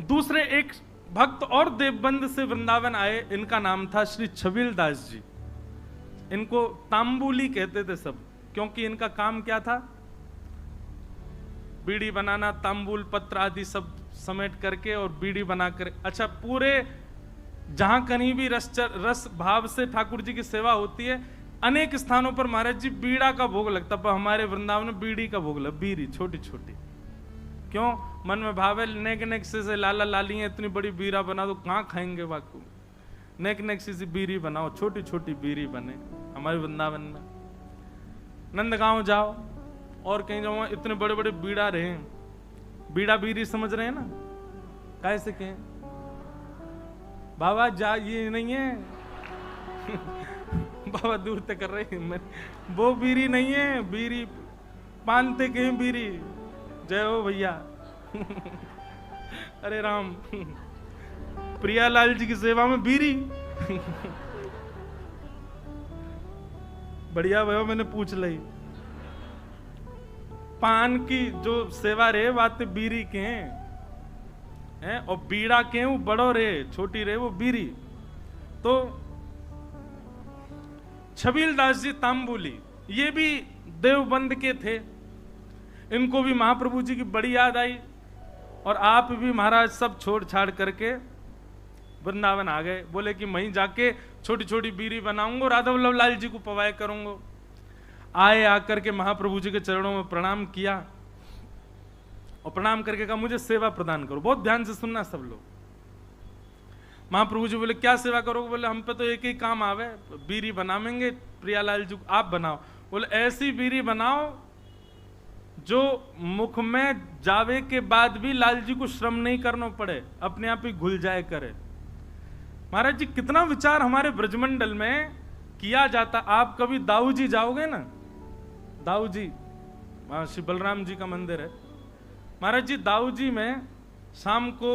दूसरे एक भक्त और देवबंद से वृंदावन आए, इनका नाम था श्री छबील दास जी। इनको तांबुली कहते थे सब, क्योंकि इनका काम क्या था? बीड़ी बनाना, तांबुल पत्र आदि सब समेट करके और बीड़ी बनाकर, अच्छा पूरे जहां कहीं भी रस भाव से ठाकुर जी की सेवा होती है, अनेक स्थानों पर महाराज जी बीड़ा का भोग लगता, पर हमारे वृंदावन में बीड़ी का भोग लगा, बीड़ी छोटी छोटी। क्यों? मन में भाव है नेक नेक से लाला लाली है, इतनी बड़ी बीड़ा बना दो, कहाँ खाएंगे वाकू? नेक नेक से बीड़ी बनाओ, छोटी छोटी बीड़ी बने। हमारे वृंदावन में नंदगांव जाओ और कहीं जाओ, इतने बड़े बड़े बीड़ा रहे, बीड़ा बीड़ी समझ रहे हैं ना, कैसे कहें बाबा जा, ये नहीं है बाबा दूर तक कर रहे हैं, वो बीड़ी नहीं है, बीड़ी पानते के बीड़ी। जय हो भैया अरे राम प्रियालाल जी की सेवा में बीड़ी बढ़िया भैया, मैंने पूछ ली। पान की जो सेवा रे बात बीड़ी के हैं, और बीड़ा के वो बड़ो रे, छोटी रे वो बीड़ी। तो छबील दास जी तांबुली, ये भी देवबंद के थे। इनको भी महाप्रभु जी की बड़ी याद आई, और आप भी महाराज सब छोड़ छाड़ करके वृंदावन आ गए। बोले कि वहीं जाके छोटी छोटी बीड़ी बनाऊंगा, राधा वल्लभ लाल जी को पवाए करूंगा। आए, आकर के महाप्रभु जी के चरणों में प्रणाम किया, और प्रणाम करके कहा मुझे सेवा प्रदान करो। बहुत ध्यान से सुनना सब लोग। महाप्रभु जी बोले क्या सेवा करोगे? बोले हम पे तो एक ही काम आवे, बीड़ी बनावेंगे, प्रियालाल जी आप बनाओ। बोले ऐसी बीड़ी बनाओ जो मुख में जावे के बाद भी लाल जी को श्रम नहीं करना पड़े, अपने आप ही घुल जाए करे। महाराज जी कितना विचार हमारे ब्रजमंडल में किया जाता। आप कभी दाऊ जी जाओगे ना, दाऊ जी वहां श्री बलराम जी का मंदिर है। महाराज जी दाऊ जी में शाम को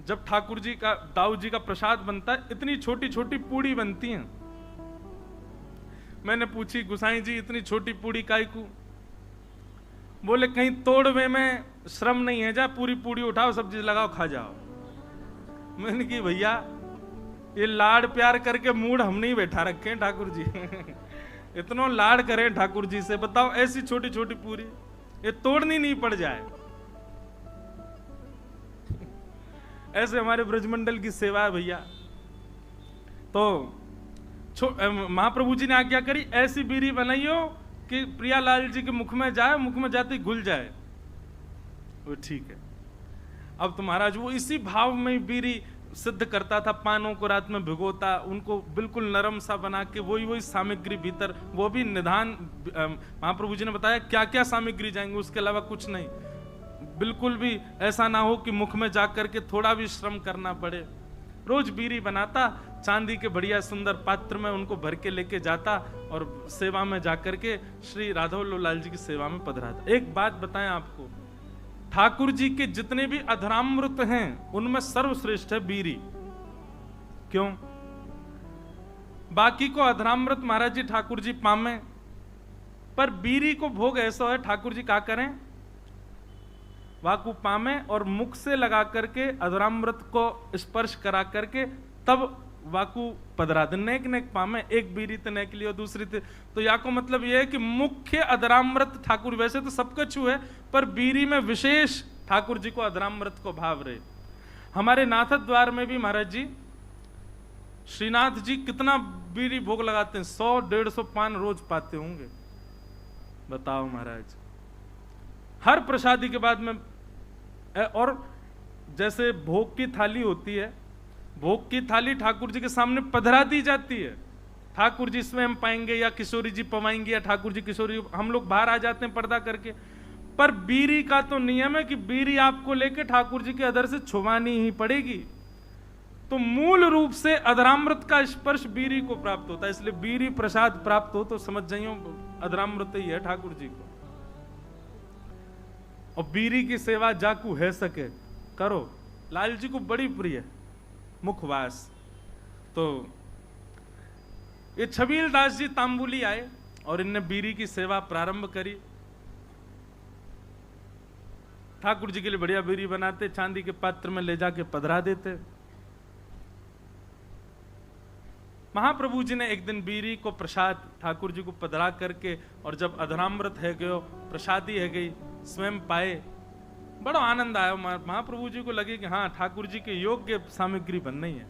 जब ठाकुर जी का, दाऊ जी का प्रसाद बनता है, इतनी छोटी छोटी पूड़ी बनती हैं। मैंने पूछी गुसाई जी इतनी छोटी पूड़ी काई को? बोले कहीं तोड़वे में श्रम नहीं है, जा पूरी पूड़ी उठाओ, सब्जी लगाओ, खा जाओ। मैंने की भैया ये लाड प्यार करके मूड हम नहीं बैठा रखे हैं ठाकुर जी इतना लाड करें ठाकुर जी से, बताओ ऐसी छोटी छोटी पूरी ये तोड़नी नहीं पड़ जाए। ऐसे हमारे ब्रजमंडल की सेवा है भैया। तो महाप्रभु जी ने आज्ञा करी ऐसी बीड़ी बनाइयो कि प्रियालाल जी के मुख में जाए, मुख में जाते ही घुल जाए। वो ठीक है। अब तो महाराज वो इसी भाव में बीड़ी सिद्ध करता था, पानों को रात में भिगोता, उनको बिल्कुल नरम सा बना के वही सामग्री भीतर, वो भी निधान महाप्रभु जी ने बताया क्या क्या सामग्री जाएंगे, उसके अलावा कुछ नहीं। बिल्कुल भी ऐसा ना हो कि मुख में जाकर के थोड़ा भी श्रम करना पड़े। रोज बीड़ी बनाता, चांदी के बढ़िया सुंदर पात्र में उनको भर के लेके जाता, और सेवा में जाकर के श्री राधा वल्लभ लाल जी की सेवा में पधराता। एक बात बताएं आपको, ठाकुर जी के जितने भी अधरामृत हैं उनमें सर्वश्रेष्ठ है बीड़ी। क्यों? बाकी को अधरामृत महाराज जी ठाकुर जी पामे, पर बीड़ी को भोग ऐसा है ठाकुर जी क्या करें, वाकु पामे और मुख से लगा करके अधरामृत को स्पर्श करा करके तब वाकु पधरा दे। नेक नेक पामे, एक बीड़ी तो नेक लियो, दूसरी तो या को मतलब यह है कि मुख्य अधरामृत ठाकुर, वैसे तो सबका छू है, पर बीड़ी में विशेष ठाकुर जी को अधरामृत को भाव रहे। हमारे नाथ द्वार में भी महाराज जी, श्रीनाथ जी कितना बीड़ी भोग लगाते हैं, 100-150 पान रोज पाते होंगे। बताओ महाराज, हर प्रसादी के बाद में, और जैसे भोग की थाली होती है, भोग की थाली ठाकुर जी के सामने पधरा दी जाती है। ठाकुर जी स्वयं पाएंगे या किशोरी जी पवाएंगे, या ठाकुर जी किशोरी, हम लोग बाहर आ जाते हैं पर्दा करके। पर बीड़ी का तो नियम है कि बीड़ी आपको लेके ठाकुर जी के अधर से छुवानी ही पड़ेगी। तो मूल रूप से अधरामृत का स्पर्श बीड़ी को प्राप्त होता है, इसलिए बीड़ी प्रसाद प्राप्त हो तो समझ जाइयो अधरामृत ही है ठाकुर जी को। और बीड़ी की सेवा जाकू है सके करो, लाल जी को बड़ी प्रिय मुखवास। तो ये छबील दास जी तांबुली आए और इनने बीड़ी की सेवा प्रारंभ करी। ठाकुर जी के लिए बढ़िया बीरी बनाते, चांदी के पात्र में ले जाके पधरा देते। महाप्रभु जी ने एक दिन बीरी को प्रसाद ठाकुर जी को पधरा करके, और जब अधरामृत है गयो, प्रसादी है गई, स्वयं पाए, बड़ा आनंद आया। महाप्रभु जी को लगे कि हाँ, ठाकुर जी के योग्य सामग्री बन रही है।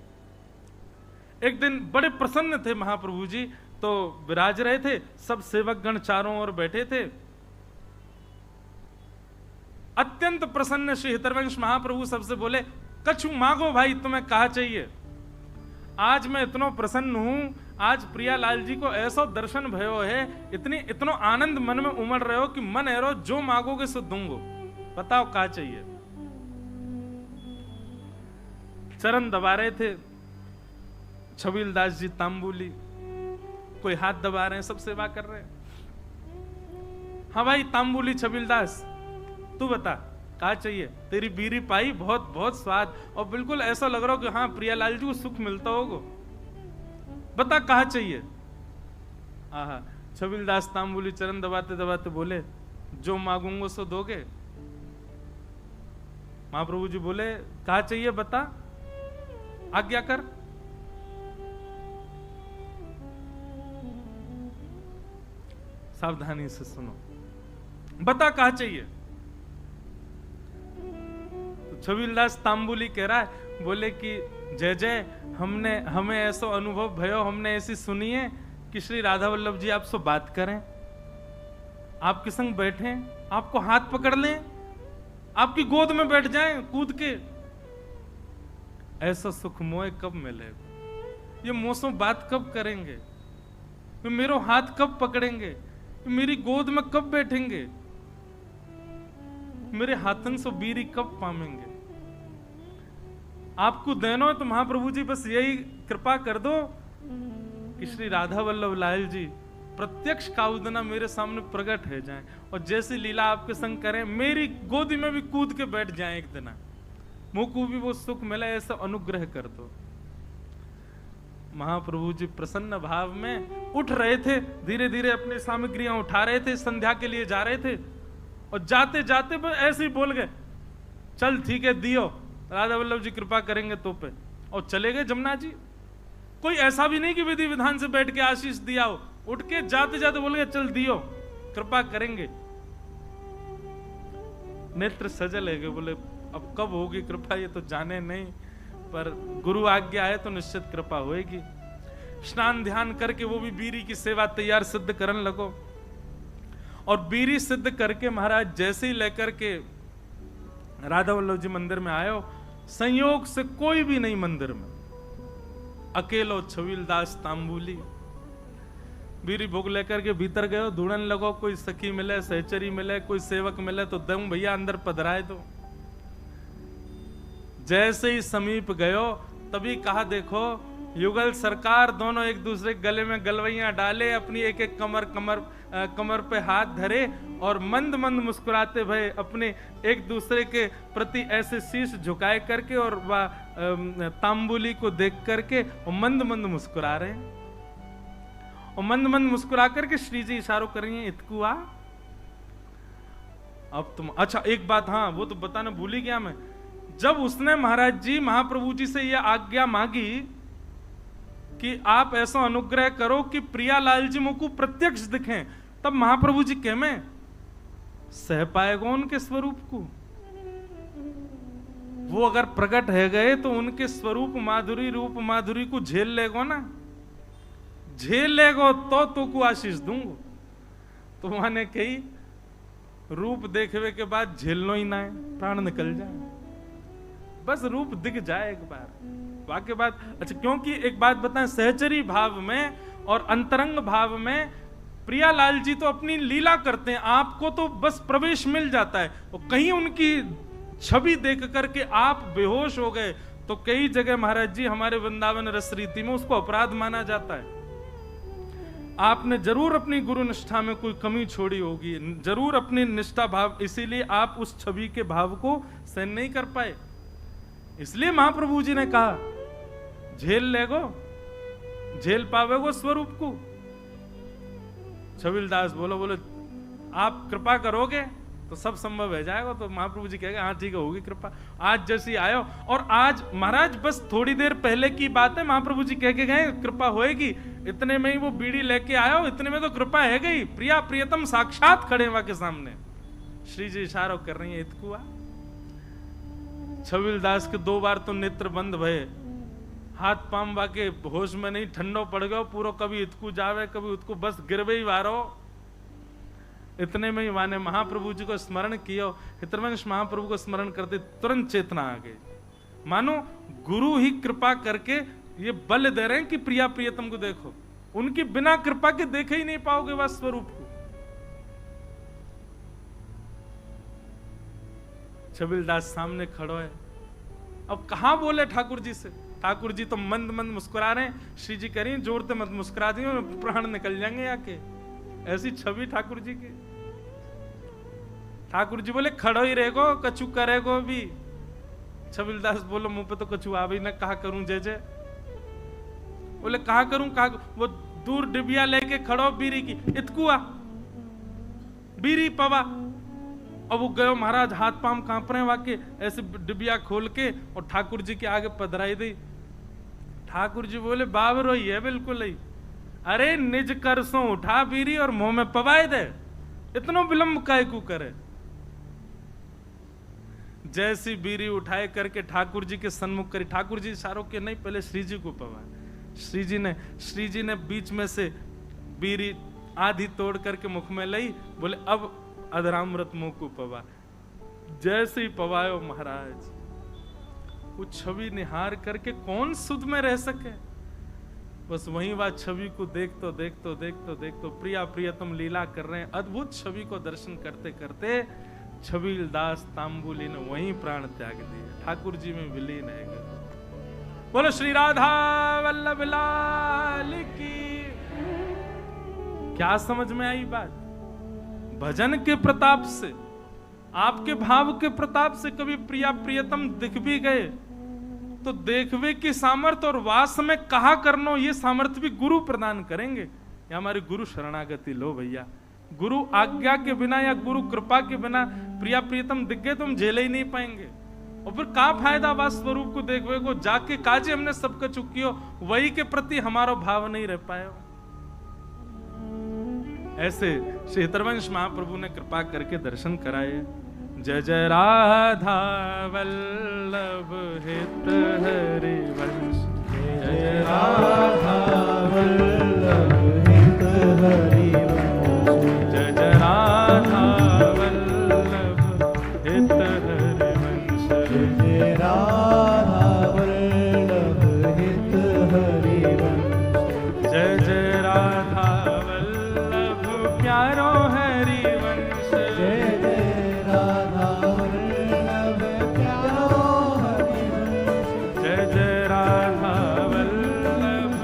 एक दिन बड़े प्रसन्न थे महाप्रभु जी, तो विराज रहे थे, सब सेवक गण चारों ओर बैठे थे। अत्यंत प्रसन्न श्री हितरवंश महाप्रभु सबसे बोले, कछु मांगो भाई, तुम्हें कहा चाहिए। आज मैं इतना प्रसन्न हूं, आज प्रियालाल जी को ऐसा दर्शन भयो है, इतनो आनंद मन में उमड़ रहे हो कि मन एरो जो मांगोगे सो दूंगो, बताओ क्या चाहिए। चरण दबा रहे थे छबील दास जी तांबुली, कोई हाथ दबा रहे हैं, सब सेवा कर रहे हैं। हाँ भाई तांबुली छबील दास, तू बता क्या चाहिए। तेरी बीरी पाई, बहुत बहुत स्वाद, और बिल्कुल ऐसा लग रहा हो कि हाँ प्रियालाल जी को सुख मिलता होगा, बता कहा चाहिए। आहा, छबील दास तांबुली चरण दबाते दबाते बोले, जो मांगूंगा सो दोगे। महाप्रभु जी बोले, कहा चाहिए बता, आज्ञा कर। सावधानी से सुनो, बता कहा चाहिए। छबील दास तांबुली कह रहा है, बोले कि जय जय, हमें ऐसा अनुभव भयो, हमने ऐसी सुनी है कि श्री राधा वल्लभ जी आपसे बात करें, आपके संग बैठे, आपको हाथ पकड़ लें, आपकी गोद में बैठ जाएं कूद के। ऐसा सुख मोए कब मिलेगा, ये मोसो बात कब करेंगे, मेरे हाथ कब पकड़ेंगे, मेरी गोद में कब बैठेंगे, मेरे हाथन से बीरी कब पामेंगे। आपको देनो है तो महाप्रभु जी बस यही कृपा कर दो कि श्री राधा वल्लभ लाल जी प्रत्यक्ष काउदना मेरे सामने प्रकट है जाएं, और जैसी लीला आपके संग करें, मेरी गोदी में भी कूद के बैठ जाएं एक दिन, मुझको भी वो सुख मिले, ऐसा अनुग्रह कर दो। महाप्रभु जी प्रसन्न भाव में उठ रहे थे, धीरे धीरे अपनी सामग्रियां उठा रहे थे, संध्या के लिए जा रहे थे, और जाते जाते ऐसे ही बोल गए, चल ठीक है दियो, राधा वल्लभ जी कृपा करेंगे तो पे, और चले गए जमुना जी। कोई ऐसा भी नहीं कि विधि विधान से बैठ के आशीष दिया हो, उठ के जाते जाते बोल गए, चल दियो, कृपा करेंगे। नेत्र सजल है, बोले अब कब होगी कृपा ये तो जाने नहीं, पर गुरु आज्ञा है तो निश्चित कृपा होएगी। स्नान ध्यान करके वो भी बीरी की सेवा तैयार सिद्ध करने लगो, और बीरी सिद्ध करके महाराज जैसे ही लेकर के राधा वल्लभ जी मंदिर में आयो, संयोग से कोई भी नहीं मंदिर में, अकेलो छबील दास तांबुली बीरी भोग लेकर के भीतर गयो, ढूंढने लगो, कोई सखी मिले, सहचरी मिले, कोई सेवक मिले तो दम भैया अंदर पधराए दो। जैसे ही समीप गयो तभी कहा, देखो युगल सरकार, दोनों एक दूसरे गले में गलवैया डाले, अपनी एक एक कमर पे हाथ धरे, और मंद मंद मुस्कुराते भय अपने एक दूसरे के प्रति ऐसे शीश झुकाए करके, और वह तांबुली को देख करके और मंद मंद मुस्कुरा रहे हैं, और मंद मंद मुस्कुरा करके श्री जी इशारों कर रही हैं, इतकुआ अब तुम। अच्छा एक बात, हाँ वो तो बताना भूल ही गया मैं, जब उसने महाराज जी महाप्रभु जी से यह आज्ञा मांगी कि आप ऐसा अनुग्रह करो कि प्रियालाल जी मुझको प्रत्यक्ष दिखें, तब महाप्रभु जी कह में सह पाएगा उनके स्वरूप को। वो अगर प्रकट है गए तो उनके स्वरूप माधुरी, रूप माधुरी को झेल लेगो ना, झेल लेगो तो को आशीष दूंगो। तो माने कही रूप देखने के बाद झेलनो ही ना है, प्राण निकल जाए, बस रूप दिख जाए एक बार, वाक्य बात। अच्छा क्योंकि एक बात बताएं, सहचरी भाव में और अंतरंग भाव में प्रियालाल जी तो अपनी लीला करते हैं, आपको तो बस प्रवेश मिल जाता है, और कहीं उनकी छवि देख करके आप बेहोश हो गए तो कई जगह महाराज जी हमारे वृंदावन रस रीति में उसको अपराध माना जाता है। आपने जरूर अपनी गुरु निष्ठा में कोई कमी छोड़ी होगी, जरूर अपनी निष्ठा भाव, इसीलिए आप उस छवि के भाव को सहन नहीं कर पाए। इसलिए महाप्रभु जी ने कहा झेल लेगो, झेल पावेगो स्वरूप को। छबील दास बोलो आप कृपा करोगे, तो सब संभव है जाएगा। तो महाप्रभु जी कहेगा हाँ ठीक है, होगी कृपा। आज जैसी आयो, और आज महाराज बस थोड़ी देर पहले की बात है, महाप्रभु जी कह के गए कृपा होएगी, इतने में ही वो बीड़ी लेके आयो, इतने में तो कृपा है गई। प्रिया प्रियतम साक्षात खड़े वहां के सामने, श्री जी इशारा कर रही है इतकुआ। छबील दास के 2 बार तो नेत्र बंद भये, हाथ पाम वाके होश में नहीं, ठंडो पड़ गयो पूरो, कभी इतकू जावे कभी उतकू, बस गिरवे ही वारो। इतने में ही वाने महाप्रभु जी को स्मरण किया, हितवंश महाप्रभु को स्मरण करते तुरंत चेतना आ गई। मानो गुरु ही कृपा करके ये बल दे रहे हैं कि प्रिया प्रियतम को देखो, उनकी बिना कृपा के देखे ही नहीं पाओगे वह स्वरूप को। छबील दास सामने खड़ो है, अब कहां बोले ठाकुर जी से। ठाकुर जी तो मंद मंद मुस्कुरा रहे हैं, श्री जी कह रही जोर से मत मुस्कुरा दी, प्राण निकल जाएंगे आके। ऐसी छवि ठाकुर जी की। ठाकुर जी बोले खड़ो ही रहेगो, कछु करेगो भी। छबील दास बोलो मुंह पे तो कछु आ भी ना, कहा करूं जय जय। बोले कहा करूं कहा, वो दूर डिबिया लेके खड़ो बीरी की, इतकुआ बीरी पवा। अब वो गयो महाराज, हाथ पाम कांप रहे वाके, ऐसे डिबिया खोल के और ठाकुर जी के आगे पधराई दी। ठाकुर जी बोले बाबरो ही है बिल्कुल ही, अरे निज कर सो उठा बीरी और मुंह में पवाए दे, इतनो विलंब काय को करे। जैसी बीरी उठाए करके ठाकुर जी के सन्मुख करी, ठाकुर जी इशारों के नहीं, पहले श्री जी को पवाए। श्री जी ने बीच में से बीरी आधी तोड़ करके मुख में लाई, बोले अब अधरामृत मुंह को पवा। जैसे ही पवायो महाराज, वो छवि निहार करके कौन सुध में रह सके। बस वहीं वह छवि को देखतो प्रिया प्रियतम लीला कर रहे हैं। अद्भुत छवि को दर्शन करते करते छबील दास तांबुली ने वहीं प्राण त्याग दिए, ठाकुर जी में विलीन है गए। बोलो श्री राधा वल्लभ लाल की। क्या समझ में आई बात? भजन के प्रताप से, आपके भाव के प्रताप से कभी प्रिया प्रियतम दिख भी गए तो देखवे की सामर्थ्य और वास में कहा करनो, ये सामर्थ्य भी गुरु प्रदान करेंगे। या हमारी गुरु शरणागति लो भैया। गुरु आज्ञा के बिना या गुरु कृपा के बिना प्रिया प्रियतम दिख गए तो हम झेले ही नहीं पाएंगे। और फिर का फायदा वास स्वरूप को देखवे को, जाके काजे हमने सबका चुकियो, वही के प्रति हमारा भाव नहीं रह पाए। ऐसे श्री हितवंश महाप्रभु ने कृपा करके दर्शन कराए। जय जय राधा वल्लभ हित हरिवंश, जय जय राधा वल्लभ हित हरिवंश, जय जय राधा वल्लभ हित हरिवंश, जय जय राधा वल्लभ हित हरिवंश, जय जय राधा प्यारो हरिवंश, जय जय राधा वल्लभ प्यारो हरिवंश, जय जय राधा वल्लभ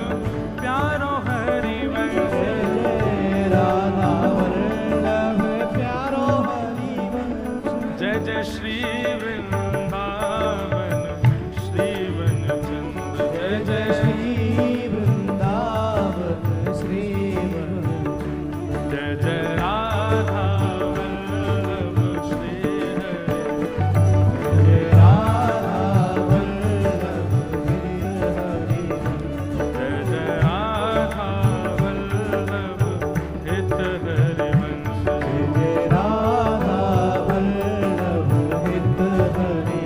प्यारो हरिवंश, जय राधा वल्लभ प्यारो हरिवंश, जय जय श्री वृंदावन श्री वनचंद्र, जय जय श्री वृंदावन श्री जय जय राधा वल्लभ श्री हरि, जय राधा वल्लभ हरि, जय जय राधा वल्लभ हित हरिवंश, जय जय राधा वल्लभ हित हरि।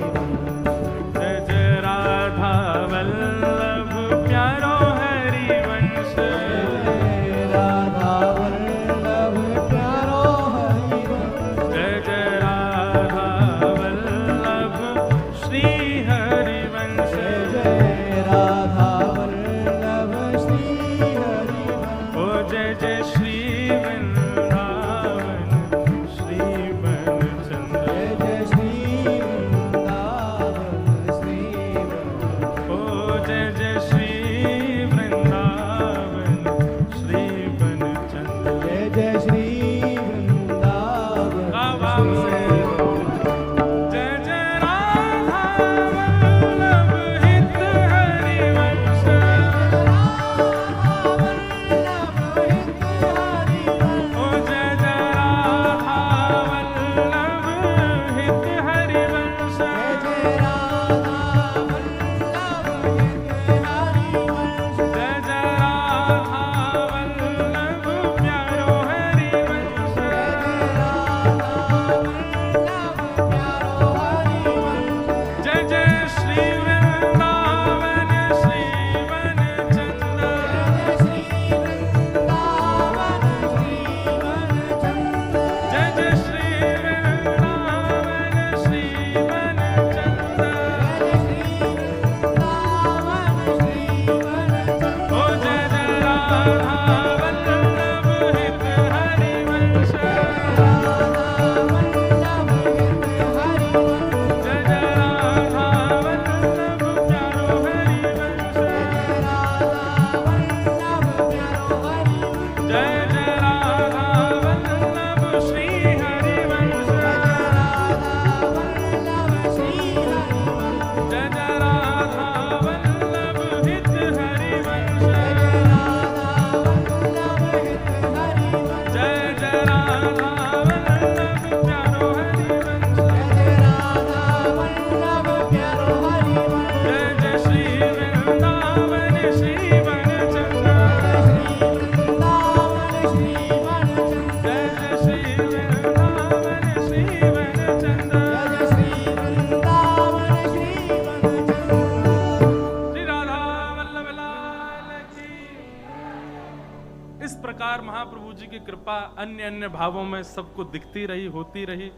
महाप्रभु जी की कृपा अन्य अन्य भावों में सबको दिखती रही, होती रही।